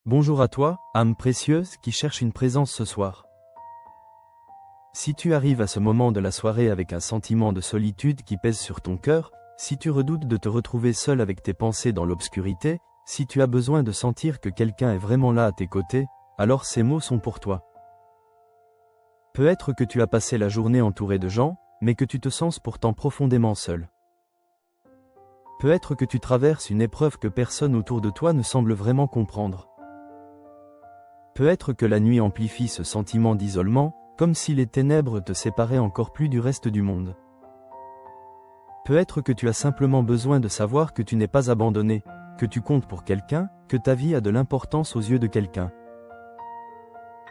Bonjour à toi, âme précieuse qui cherche une présence ce soir. Si tu arrives à ce moment de la soirée avec un sentiment de solitude qui pèse sur ton cœur, si tu redoutes de te retrouver seul avec tes pensées dans l'obscurité, si tu as besoin de sentir que quelqu'un est vraiment là à tes côtés, alors ces mots sont pour toi. Peut-être que tu as passé la journée entouré de gens, mais que tu te sens pourtant profondément seul. Peut-être que tu traverses une épreuve que personne autour de toi ne semble vraiment comprendre. Peut-être que la nuit amplifie ce sentiment d'isolement, comme si les ténèbres te séparaient encore plus du reste du monde. Peut-être que tu as simplement besoin de savoir que tu n'es pas abandonné, que tu comptes pour quelqu'un, que ta vie a de l'importance aux yeux de quelqu'un.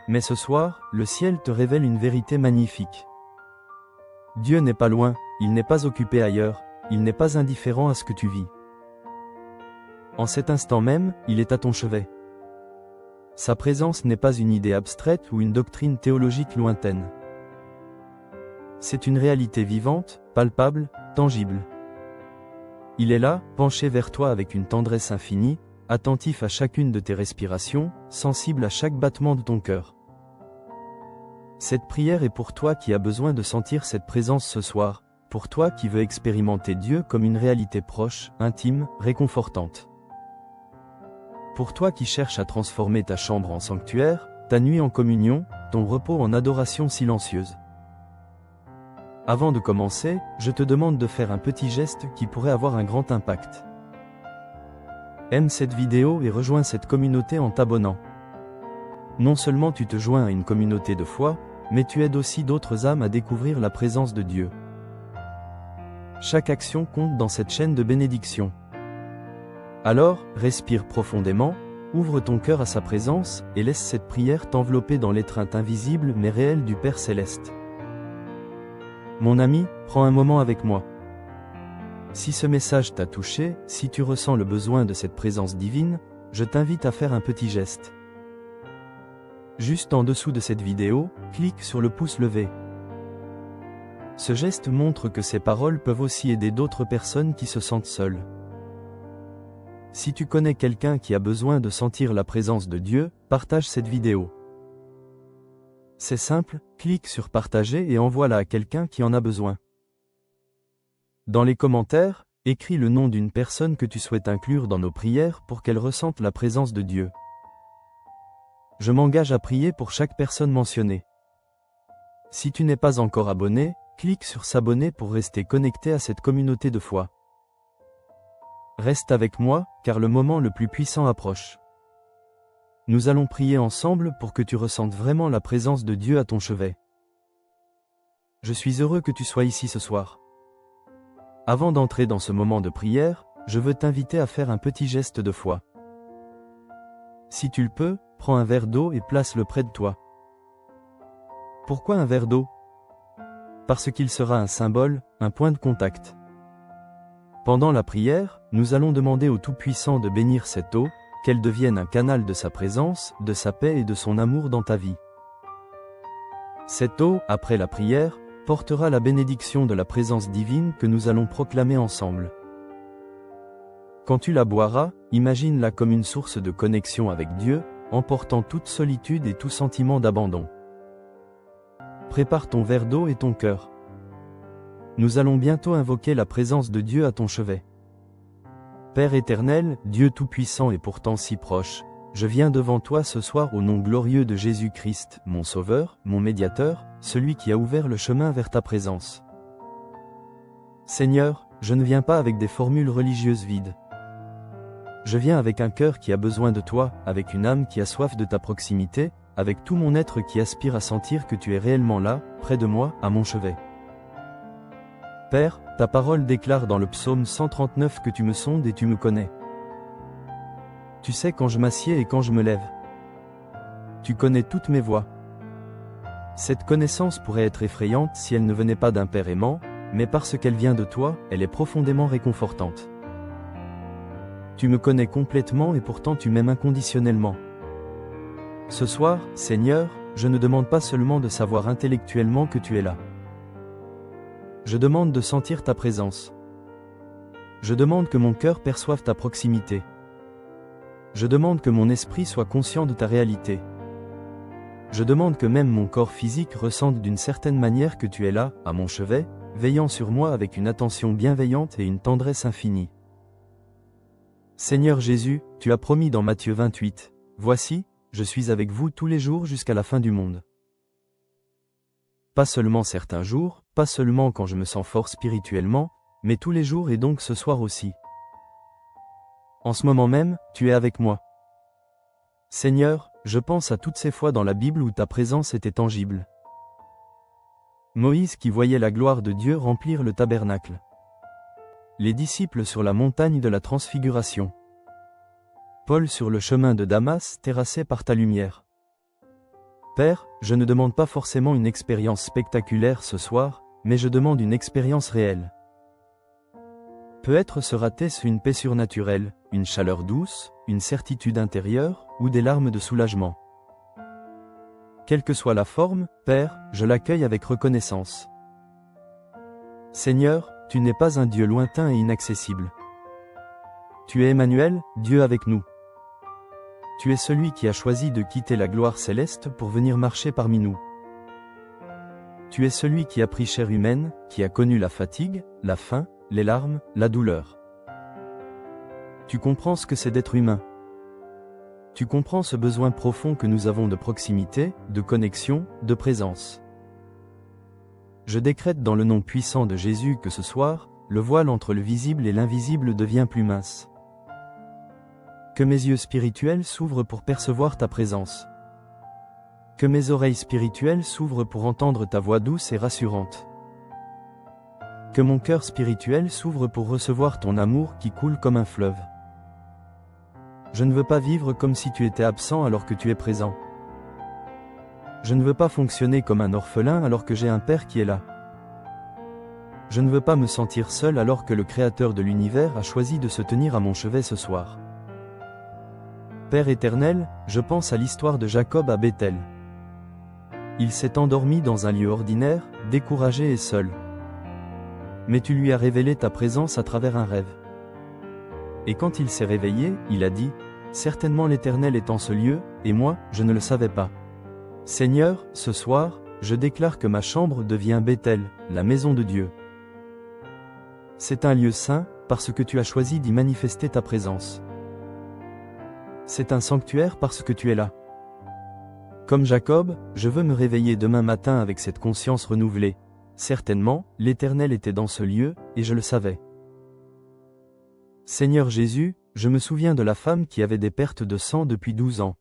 Mais ce soir, le ciel te révèle une vérité magnifique. Dieu n'est pas loin, il n'est pas occupé ailleurs, il n'est pas indifférent à ce que tu vis. En cet instant même, il est à ton chevet. Sa présence n'est pas une idée abstraite ou une doctrine théologique lointaine. C'est une réalité vivante, palpable, tangible. Il est là, penché vers toi avec une tendresse infinie, attentif à chacune de tes respirations, sensible à chaque battement de ton cœur. Cette prière est pour toi qui as besoin de sentir cette présence ce soir, pour toi qui veux expérimenter Dieu comme une réalité proche, intime, réconfortante. Pour toi qui cherches à transformer ta chambre en sanctuaire, ta nuit en communion, ton repos en adoration silencieuse. Avant de commencer, je te demande de faire un petit geste qui pourrait avoir un grand impact. Aime cette vidéo et rejoins cette communauté en t'abonnant. Non seulement tu te joins à une communauté de foi, mais tu aides aussi d'autres âmes à découvrir la présence de Dieu. Chaque action compte dans cette chaîne de bénédiction. Alors, respire profondément, ouvre ton cœur à sa présence, et laisse cette prière t'envelopper dans l'étreinte invisible mais réelle du Père Céleste. Mon ami, prends un moment avec moi. Si ce message t'a touché, si tu ressens le besoin de cette présence divine, je t'invite à faire un petit geste. Juste en dessous de cette vidéo, clique sur le pouce levé. Ce geste montre que ces paroles peuvent aussi aider d'autres personnes qui se sentent seules. Si tu connais quelqu'un qui a besoin de sentir la présence de Dieu, partage cette vidéo. C'est simple, clique sur partager et envoie-la à quelqu'un qui en a besoin. Dans les commentaires, écris le nom d'une personne que tu souhaites inclure dans nos prières pour qu'elle ressente la présence de Dieu. Je m'engage à prier pour chaque personne mentionnée. Si tu n'es pas encore abonné, clique sur s'abonner pour rester connecté à cette communauté de foi. Reste avec moi, car le moment le plus puissant approche. Nous allons prier ensemble pour que tu ressentes vraiment la présence de Dieu à ton chevet. Je suis heureux que tu sois ici ce soir. Avant d'entrer dans ce moment de prière, je veux t'inviter à faire un petit geste de foi. Si tu le peux, prends un verre d'eau et place-le près de toi. Pourquoi un verre d'eau? Parce qu'il sera un symbole, un point de contact. Pendant la prière, nous allons demander au Tout-Puissant de bénir cette eau, qu'elle devienne un canal de sa présence, de sa paix et de son amour dans ta vie. Cette eau, après la prière, portera la bénédiction de la présence divine que nous allons proclamer ensemble. Quand tu la boiras, imagine-la comme une source de connexion avec Dieu, emportant toute solitude et tout sentiment d'abandon. Prépare ton verre d'eau et ton cœur. Nous allons bientôt invoquer la présence de Dieu à ton chevet. Père éternel, Dieu tout-puissant et pourtant si proche, je viens devant toi ce soir au nom glorieux de Jésus-Christ, mon Sauveur, mon Médiateur, celui qui a ouvert le chemin vers ta présence. Seigneur, je ne viens pas avec des formules religieuses vides. Je viens avec un cœur qui a besoin de toi, avec une âme qui a soif de ta proximité, avec tout mon être qui aspire à sentir que tu es réellement là, près de moi, à mon chevet. Père, ta parole déclare dans le psaume 139 que tu me sondes et tu me connais. Tu sais quand je m'assieds et quand je me lève. Tu connais toutes mes voies. Cette connaissance pourrait être effrayante si elle ne venait pas d'un Père aimant, mais parce qu'elle vient de toi, elle est profondément réconfortante. Tu me connais complètement et pourtant tu m'aimes inconditionnellement. Ce soir, Seigneur, je ne demande pas seulement de savoir intellectuellement que tu es là. Je demande de sentir ta présence. Je demande que mon cœur perçoive ta proximité. Je demande que mon esprit soit conscient de ta réalité. Je demande que même mon corps physique ressente d'une certaine manière que tu es là, à mon chevet, veillant sur moi avec une attention bienveillante et une tendresse infinie. Seigneur Jésus, tu as promis dans Matthieu 28, « Voici, je suis avec vous tous les jours jusqu'à la fin du monde. » Pas seulement certains jours, pas seulement quand je me sens fort spirituellement, mais tous les jours et donc ce soir aussi. En ce moment même, tu es avec moi. Seigneur, je pense à toutes ces fois dans la Bible où ta présence était tangible. Moïse qui voyait la gloire de Dieu remplir le tabernacle. Les disciples sur la montagne de la transfiguration. Paul sur le chemin de Damas terrassé par ta lumière. Père, je ne demande pas forcément une expérience spectaculaire ce soir, mais je demande une expérience réelle. Peut-être sera-t-ce une paix surnaturelle, une chaleur douce, une certitude intérieure, ou des larmes de soulagement. Quelle que soit la forme, Père, je l'accueille avec reconnaissance. Seigneur, tu n'es pas un Dieu lointain et inaccessible. Tu es Emmanuel, Dieu avec nous. Tu es celui qui a choisi de quitter la gloire céleste pour venir marcher parmi nous. Tu es celui qui a pris chair humaine, qui a connu la fatigue, la faim, les larmes, la douleur. Tu comprends ce que c'est d'être humain. Tu comprends ce besoin profond que nous avons de proximité, de connexion, de présence. Je décrète dans le nom puissant de Jésus que ce soir, le voile entre le visible et l'invisible devient plus mince. Que mes yeux spirituels s'ouvrent pour percevoir ta présence. Que mes oreilles spirituelles s'ouvrent pour entendre ta voix douce et rassurante. Que mon cœur spirituel s'ouvre pour recevoir ton amour qui coule comme un fleuve. Je ne veux pas vivre comme si tu étais absent alors que tu es présent. Je ne veux pas fonctionner comme un orphelin alors que j'ai un Père qui est là. Je ne veux pas me sentir seul alors que le Créateur de l'univers a choisi de se tenir à mon chevet ce soir. Père éternel, je pense à l'histoire de Jacob à Béthel. Il s'est endormi dans un lieu ordinaire, découragé et seul. Mais tu lui as révélé ta présence à travers un rêve. Et quand il s'est réveillé, il a dit, « Certainement l'Éternel est en ce lieu, et moi, je ne le savais pas. » Seigneur, ce soir, je déclare que ma chambre devient Béthel, la maison de Dieu. C'est un lieu saint, parce que tu as choisi d'y manifester ta présence. C'est un sanctuaire parce que tu es là. Comme Jacob, je veux me réveiller demain matin avec cette conscience renouvelée. Certainement, l'Éternel était dans ce lieu, et je le savais. Seigneur Jésus, je me souviens de la femme qui avait des pertes de sang depuis 12 ans.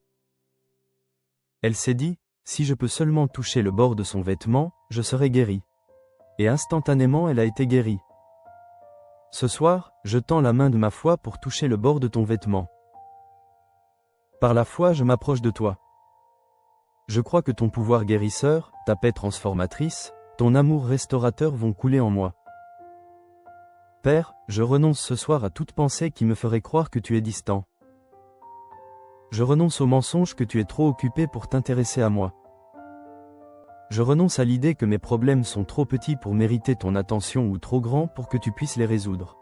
Elle s'est dit, si je peux seulement toucher le bord de son vêtement, je serai guérie. Et instantanément elle a été guérie. Ce soir, je tends la main de ma foi pour toucher le bord de ton vêtement. Par la foi je m'approche de toi. Je crois que ton pouvoir guérisseur, ta paix transformatrice, ton amour restaurateur vont couler en moi. Père, je renonce ce soir à toute pensée qui me ferait croire que tu es distant. Je renonce au mensonge que tu es trop occupé pour t'intéresser à moi. Je renonce à l'idée que mes problèmes sont trop petits pour mériter ton attention ou trop grands pour que tu puisses les résoudre.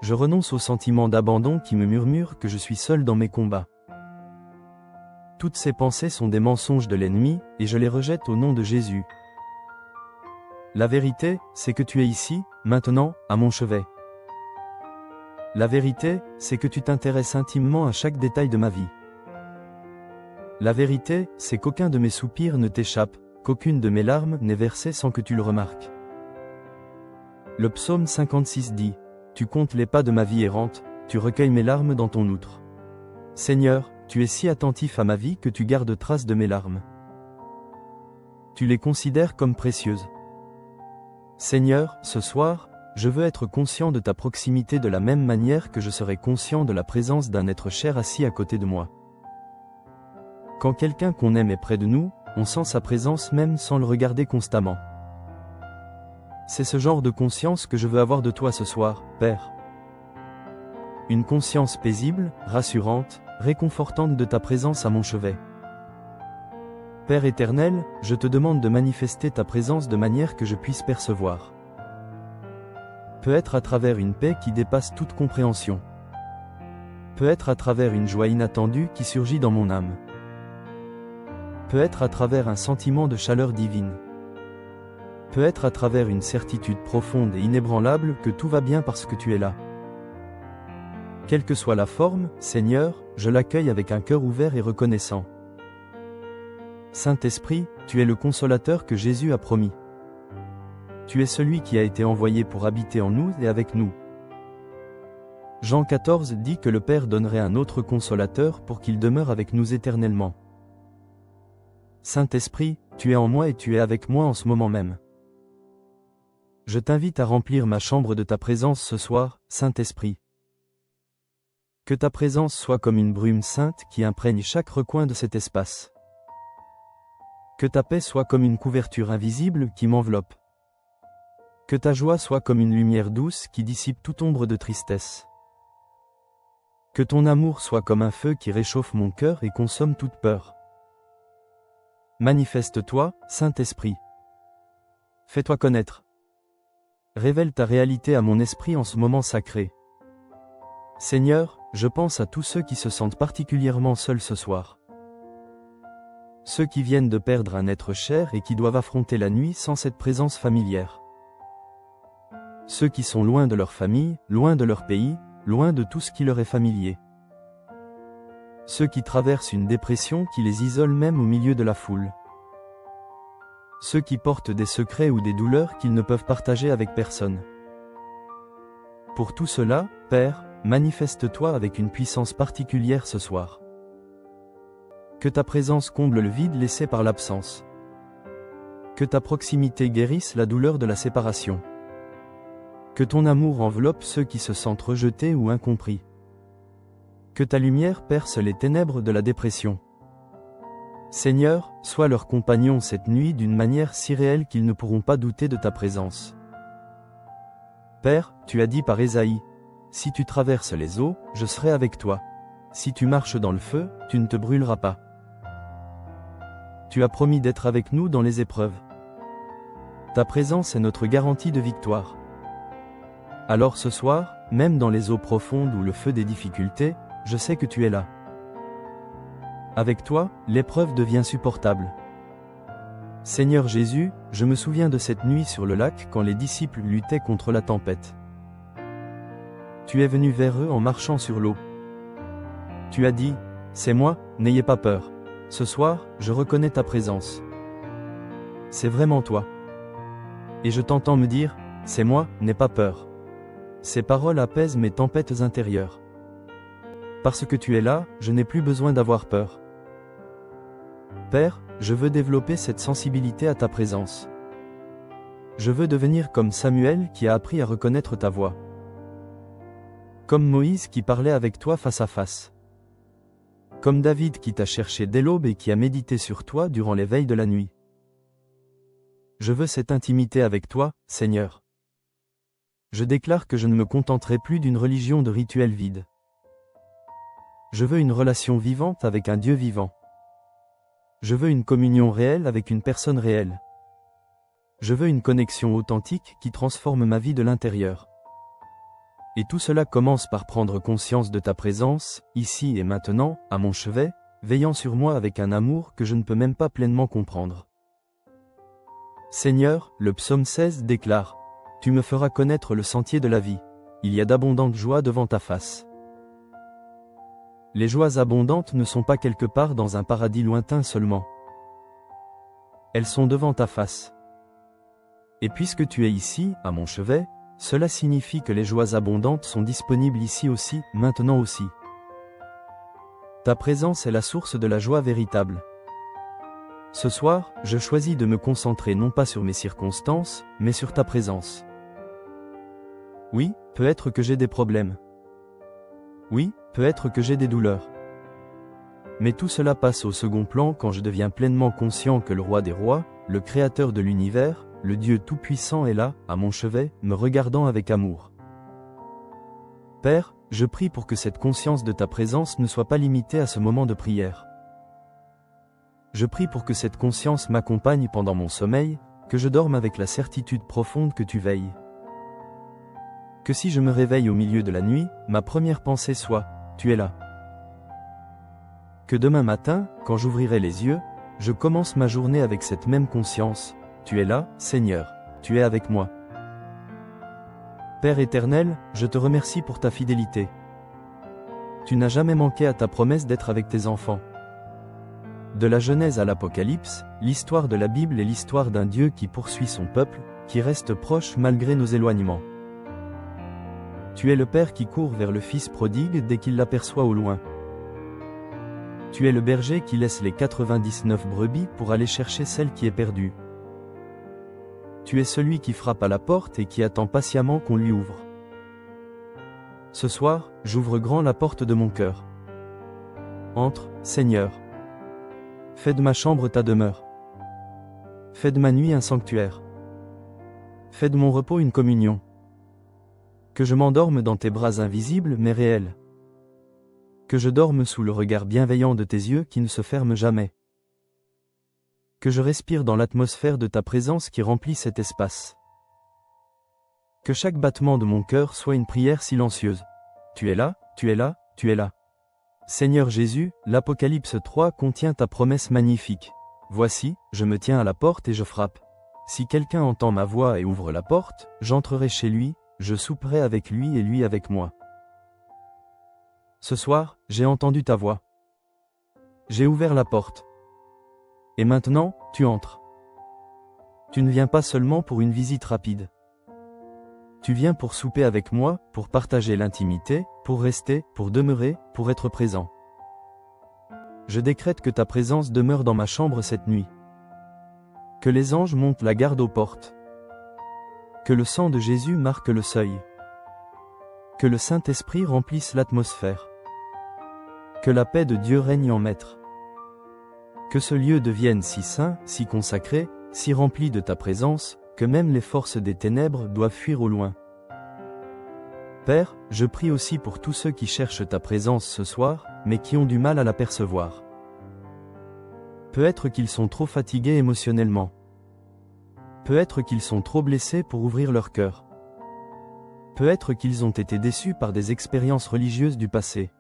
Je renonce au sentiment d'abandon qui me murmure que je suis seul dans mes combats. Toutes ces pensées sont des mensonges de l'ennemi, et je les rejette au nom de Jésus. La vérité, c'est que tu es ici, maintenant, à mon chevet. La vérité, c'est que tu t'intéresses intimement à chaque détail de ma vie. La vérité, c'est qu'aucun de mes soupirs ne t'échappe, qu'aucune de mes larmes n'est versée sans que tu le remarques. Le psaume 56 dit, « Tu comptes les pas de ma vie errante, tu recueilles mes larmes dans ton outre. Seigneur, tu es si attentif à ma vie que tu gardes trace de mes larmes. Tu les considères comme précieuses. Seigneur, ce soir, je veux être conscient de ta proximité de la même manière que je serai conscient de la présence d'un être cher assis à côté de moi. Quand quelqu'un qu'on aime est près de nous, on sent sa présence même sans le regarder constamment. C'est ce genre de conscience que je veux avoir de toi ce soir, Père. Une conscience paisible, rassurante, réconfortante de ta présence à mon chevet. Père éternel, je te demande de manifester ta présence de manière que je puisse percevoir. Peut-être à travers une paix qui dépasse toute compréhension. Peut être à travers une joie inattendue qui surgit dans mon âme. Peut être à travers un sentiment de chaleur divine. Peut être à travers une certitude profonde et inébranlable que tout va bien parce que tu es là. Quelle que soit la forme, Seigneur, je l'accueille avec un cœur ouvert et reconnaissant. Saint-Esprit, tu es le consolateur que Jésus a promis. Tu es celui qui a été envoyé pour habiter en nous et avec nous. Jean 14 dit que le Père donnerait un autre consolateur pour qu'il demeure avec nous éternellement. Saint-Esprit, tu es en moi et tu es avec moi en ce moment même. Je t'invite à remplir ma chambre de ta présence ce soir, Saint-Esprit. Que ta présence soit comme une brume sainte qui imprègne chaque recoin de cet espace. Que ta paix soit comme une couverture invisible qui m'enveloppe. Que ta joie soit comme une lumière douce qui dissipe toute ombre de tristesse. Que ton amour soit comme un feu qui réchauffe mon cœur et consomme toute peur. Manifeste-toi, Saint-Esprit. Fais-toi connaître. Révèle ta réalité à mon esprit en ce moment sacré. Seigneur, je pense à tous ceux qui se sentent particulièrement seuls ce soir. Ceux qui viennent de perdre un être cher et qui doivent affronter la nuit sans cette présence familière. Ceux qui sont loin de leur famille, loin de leur pays, loin de tout ce qui leur est familier. Ceux qui traversent une dépression qui les isole même au milieu de la foule. Ceux qui portent des secrets ou des douleurs qu'ils ne peuvent partager avec personne. Pour tout cela, Père, manifeste-toi avec une puissance particulière ce soir. Que ta présence comble le vide laissé par l'absence. Que ta proximité guérisse la douleur de la séparation. Que ton amour enveloppe ceux qui se sentent rejetés ou incompris. Que ta lumière perce les ténèbres de la dépression. Seigneur, sois leur compagnon cette nuit d'une manière si réelle qu'ils ne pourront pas douter de ta présence. Père, tu as dit par Ésaïe, « Si tu traverses les eaux, je serai avec toi. Si tu marches dans le feu, tu ne te brûleras pas. » Tu as promis d'être avec nous dans les épreuves. Ta présence est notre garantie de victoire. Alors ce soir, même dans les eaux profondes ou le feu des difficultés, je sais que tu es là. Avec toi, l'épreuve devient supportable. Seigneur Jésus, je me souviens de cette nuit sur le lac quand les disciples luttaient contre la tempête. Tu es venu vers eux en marchant sur l'eau. Tu as dit, « C'est moi, n'ayez pas peur. Ce soir, je reconnais ta présence. » C'est vraiment toi. Et je t'entends me dire, « C'est moi, n'aie pas peur. » Ces paroles apaisent mes tempêtes intérieures. Parce que tu es là, je n'ai plus besoin d'avoir peur. Père, je veux développer cette sensibilité à ta présence. Je veux devenir comme Samuel qui a appris à reconnaître ta voix. Comme Moïse qui parlait avec toi face à face. Comme David qui t'a cherché dès l'aube et qui a médité sur toi durant les veilles de la nuit. Je veux cette intimité avec toi, Seigneur. Je déclare que je ne me contenterai plus d'une religion de rituels vides. Je veux une relation vivante avec un Dieu vivant. Je veux une communion réelle avec une personne réelle. Je veux une connexion authentique qui transforme ma vie de l'intérieur. Et tout cela commence par prendre conscience de ta présence, ici et maintenant, à mon chevet, veillant sur moi avec un amour que je ne peux même pas pleinement comprendre. Seigneur, le psaume 16 déclare, « Tu me feras connaître le sentier de la vie. Il y a d'abondantes joies devant ta face. » Les joies abondantes ne sont pas quelque part dans un paradis lointain seulement. Elles sont devant ta face. Et puisque tu es ici, à mon chevet, cela signifie que les joies abondantes sont disponibles ici aussi, maintenant aussi. Ta présence est la source de la joie véritable. Ce soir, je choisis de me concentrer non pas sur mes circonstances, mais sur ta présence. Oui, peut-être que j'ai des problèmes. Oui, peut-être que j'ai des douleurs. Mais tout cela passe au second plan quand je deviens pleinement conscient que le roi des rois, le créateur de l'univers, le Dieu tout-puissant est là, à mon chevet, me regardant avec amour. Père, je prie pour que cette conscience de ta présence ne soit pas limitée à ce moment de prière. Je prie pour que cette conscience m'accompagne pendant mon sommeil, que je dorme avec la certitude profonde que tu veilles. Que si je me réveille au milieu de la nuit, ma première pensée soit « tu es là. Que demain matin, quand j'ouvrirai les yeux, je commence ma journée avec cette même conscience, tu es là, Seigneur, tu es avec moi. Père éternel, je te remercie pour ta fidélité. Tu n'as jamais manqué à ta promesse d'être avec tes enfants. De la Genèse à l'Apocalypse, l'histoire de la Bible est l'histoire d'un Dieu qui poursuit son peuple, qui reste proche malgré nos éloignements. Tu es le Père qui court vers le Fils prodigue dès qu'il l'aperçoit au loin. Tu es le berger qui laisse les 99 brebis pour aller chercher celle qui est perdue. Tu es celui qui frappe à la porte et qui attend patiemment qu'on lui ouvre. Ce soir, j'ouvre grand la porte de mon cœur. Entre, Seigneur. Fais de ma chambre ta demeure. Fais de ma nuit un sanctuaire. Fais de mon repos une communion. Que je m'endorme dans tes bras invisibles mais réels. Que je dorme sous le regard bienveillant de tes yeux qui ne se ferment jamais. Que je respire dans l'atmosphère de ta présence qui remplit cet espace. Que chaque battement de mon cœur soit une prière silencieuse. Tu es là, tu es là, tu es là. Seigneur Jésus, l'Apocalypse 3 contient ta promesse magnifique. Voici, je me tiens à la porte et je frappe. Si quelqu'un entend ma voix et ouvre la porte, j'entrerai chez lui, je souperai avec lui et lui avec moi. Ce soir, j'ai entendu ta voix. J'ai ouvert la porte. Et maintenant, tu entres. Tu ne viens pas seulement pour une visite rapide. Tu viens pour souper avec moi, pour partager l'intimité, pour rester, pour demeurer, pour être présent. Je décrète que ta présence demeure dans ma chambre cette nuit. Que les anges montent la garde aux portes. Que le sang de Jésus marque le seuil. Que le Saint-Esprit remplisse l'atmosphère. Que la paix de Dieu règne en maître. Que ce lieu devienne si saint, si consacré, si rempli de ta présence, que même les forces des ténèbres doivent fuir au loin. Père, je prie aussi pour tous ceux qui cherchent ta présence ce soir, mais qui ont du mal à la percevoir. Peut-être qu'ils sont trop fatigués émotionnellement. Peut-être qu'ils sont trop blessés pour ouvrir leur cœur. Peut-être qu'ils ont été déçus par des expériences religieuses du passé.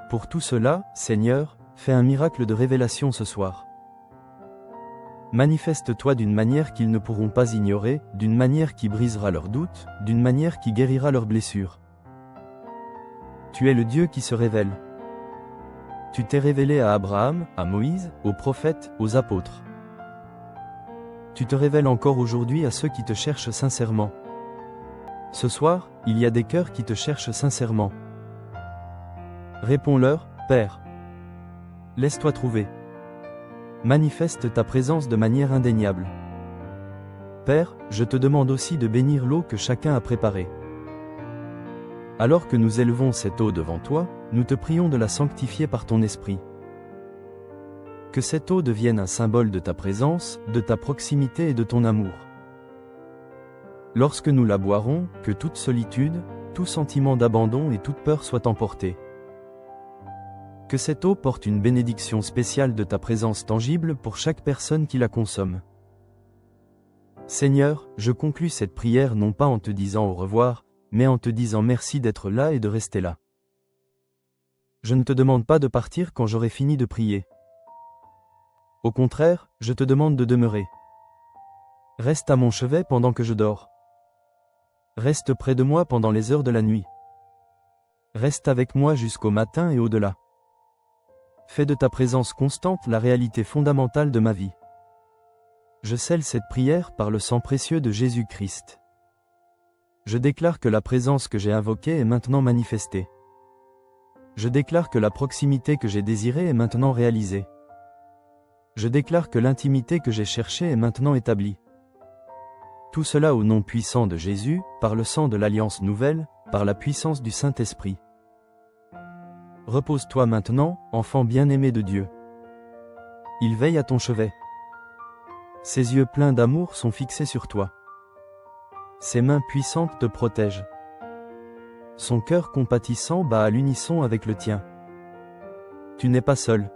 Pour tout cela, Seigneur, fais un miracle de révélation ce soir. Manifeste-toi d'une manière qu'ils ne pourront pas ignorer, d'une manière qui brisera leurs doutes, d'une manière qui guérira leurs blessures. Tu es le Dieu qui se révèle. Tu t'es révélé à Abraham, à Moïse, aux prophètes, aux apôtres. Tu te révèles encore aujourd'hui à ceux qui te cherchent sincèrement. Ce soir, il y a des cœurs qui te cherchent sincèrement. Réponds-leur, Père. Laisse-toi trouver. Manifeste ta présence de manière indéniable. Père, je te demande aussi de bénir l'eau que chacun a préparée. Alors que nous élevons cette eau devant toi, nous te prions de la sanctifier par ton esprit. Que cette eau devienne un symbole de ta présence, de ta proximité et de ton amour. Lorsque nous la boirons, que toute solitude, tout sentiment d'abandon et toute peur soient emportés. Que cette eau porte une bénédiction spéciale de ta présence tangible pour chaque personne qui la consomme. Seigneur, je conclus cette prière non pas en te disant au revoir, mais en te disant merci d'être là et de rester là. Je ne te demande pas de partir quand j'aurai fini de prier. Au contraire, je te demande de demeurer. Reste à mon chevet pendant que je dors. Reste près de moi pendant les heures de la nuit. Reste avec moi jusqu'au matin et au-delà. Fais de ta présence constante la réalité fondamentale de ma vie. Je scelle cette prière par le sang précieux de Jésus-Christ. Je déclare que la présence que j'ai invoquée est maintenant manifestée. Je déclare que la proximité que j'ai désirée est maintenant réalisée. Je déclare que l'intimité que j'ai cherchée est maintenant établie. Tout cela au nom puissant de Jésus, par le sang de l'Alliance nouvelle, par la puissance du Saint-Esprit. Repose-toi maintenant, enfant bien-aimé de Dieu. Il veille à ton chevet. Ses yeux pleins d'amour sont fixés sur toi. Ses mains puissantes te protègent. Son cœur compatissant bat à l'unisson avec le tien. Tu n'es pas seul.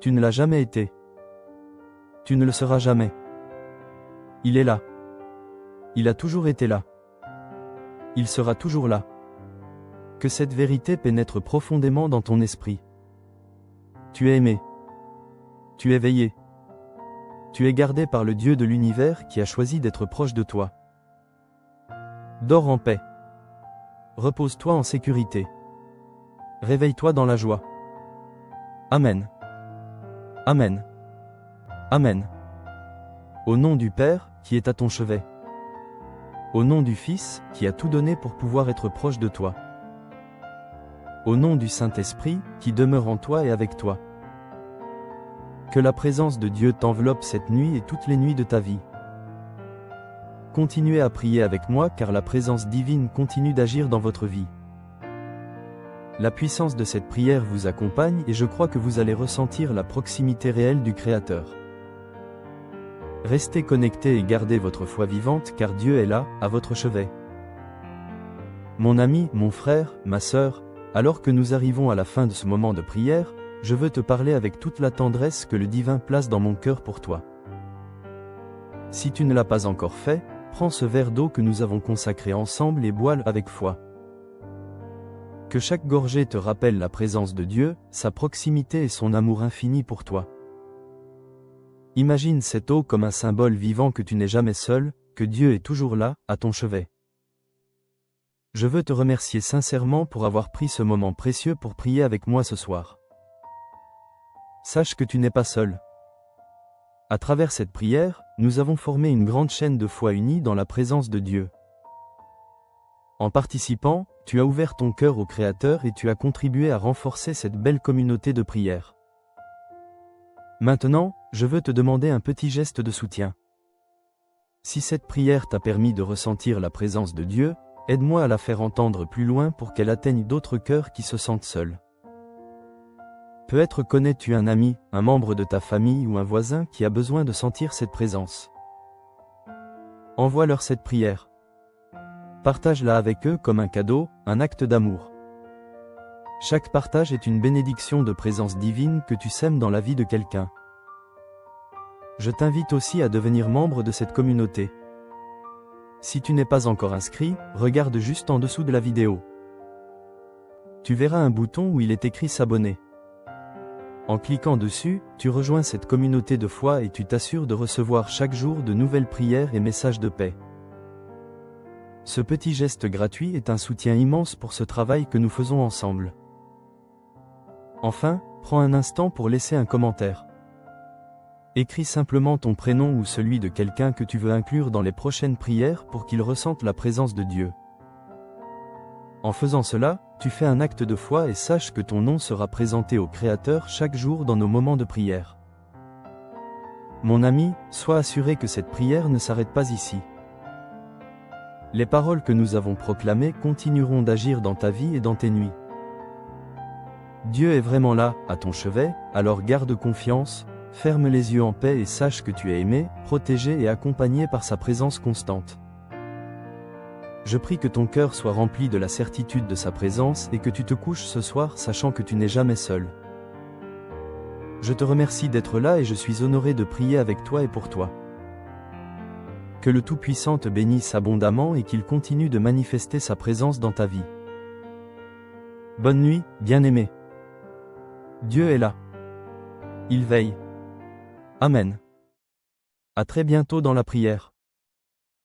Tu ne l'as jamais été. Tu ne le seras jamais. Il est là. Il a toujours été là. Il sera toujours là. Que cette vérité pénètre profondément dans ton esprit. Tu es aimé. Tu es veillé. Tu es gardé par le Dieu de l'univers qui a choisi d'être proche de toi. Dors en paix. Repose-toi en sécurité. Réveille-toi dans la joie. Amen. Amen. Amen. Au nom du Père, qui est à ton chevet. Au nom du Fils, qui a tout donné pour pouvoir être proche de toi. Au nom du Saint-Esprit, qui demeure en toi et avec toi. Que la présence de Dieu t'enveloppe cette nuit et toutes les nuits de ta vie. Continuez à prier avec moi car la présence divine continue d'agir dans votre vie. La puissance de cette prière vous accompagne et je crois que vous allez ressentir la proximité réelle du Créateur. Restez connectés et gardez votre foi vivante car Dieu est là, à votre chevet. Mon ami, mon frère, ma sœur, alors que nous arrivons à la fin de ce moment de prière, je veux te parler avec toute la tendresse que le divin place dans mon cœur pour toi. Si tu ne l'as pas encore fait, prends ce verre d'eau que nous avons consacré ensemble et bois-le avec foi. Que chaque gorgée te rappelle la présence de Dieu, sa proximité et son amour infini pour toi. Imagine cette eau comme un symbole vivant que tu n'es jamais seul, que Dieu est toujours là, à ton chevet. Je veux te remercier sincèrement pour avoir pris ce moment précieux pour prier avec moi ce soir. Sache que tu n'es pas seul. À travers cette prière, nous avons formé une grande chaîne de foi unie dans la présence de Dieu. En participant, tu as ouvert ton cœur au Créateur et tu as contribué à renforcer cette belle communauté de prière. Maintenant, je veux te demander un petit geste de soutien. Si cette prière t'a permis de ressentir la présence de Dieu, aide-moi à la faire entendre plus loin pour qu'elle atteigne d'autres cœurs qui se sentent seuls. Peut-être connais-tu un ami, un membre de ta famille ou un voisin qui a besoin de sentir cette présence. Envoie-leur cette prière. Partage-la avec eux comme un cadeau, un acte d'amour. Chaque partage est une bénédiction de présence divine que tu sèmes dans la vie de quelqu'un. Je t'invite aussi à devenir membre de cette communauté. Si tu n'es pas encore inscrit, regarde juste en dessous de la vidéo. Tu verras un bouton où il est écrit s'abonner. En cliquant dessus, tu rejoins cette communauté de foi et tu t'assures de recevoir chaque jour de nouvelles prières et messages de paix. Ce petit geste gratuit est un soutien immense pour ce travail que nous faisons ensemble. Enfin, prends un instant pour laisser un commentaire. Écris simplement ton prénom ou celui de quelqu'un que tu veux inclure dans les prochaines prières pour qu'il ressente la présence de Dieu. En faisant cela, tu fais un acte de foi et sache que ton nom sera présenté au Créateur chaque jour dans nos moments de prière. Mon ami, sois assuré que cette prière ne s'arrête pas ici. Les paroles que nous avons proclamées continueront d'agir dans ta vie et dans tes nuits. Dieu est vraiment là, à ton chevet, alors garde confiance, ferme les yeux en paix et sache que tu es aimé, protégé et accompagné par sa présence constante. Je prie que ton cœur soit rempli de la certitude de sa présence et que tu te couches ce soir sachant que tu n'es jamais seul. Je te remercie d'être là et je suis honoré de prier avec toi et pour toi. Que le Tout-Puissant te bénisse abondamment et qu'il continue de manifester sa présence dans ta vie. Bonne nuit, bien-aimé. Dieu est là. Il veille. Amen. À très bientôt dans la prière.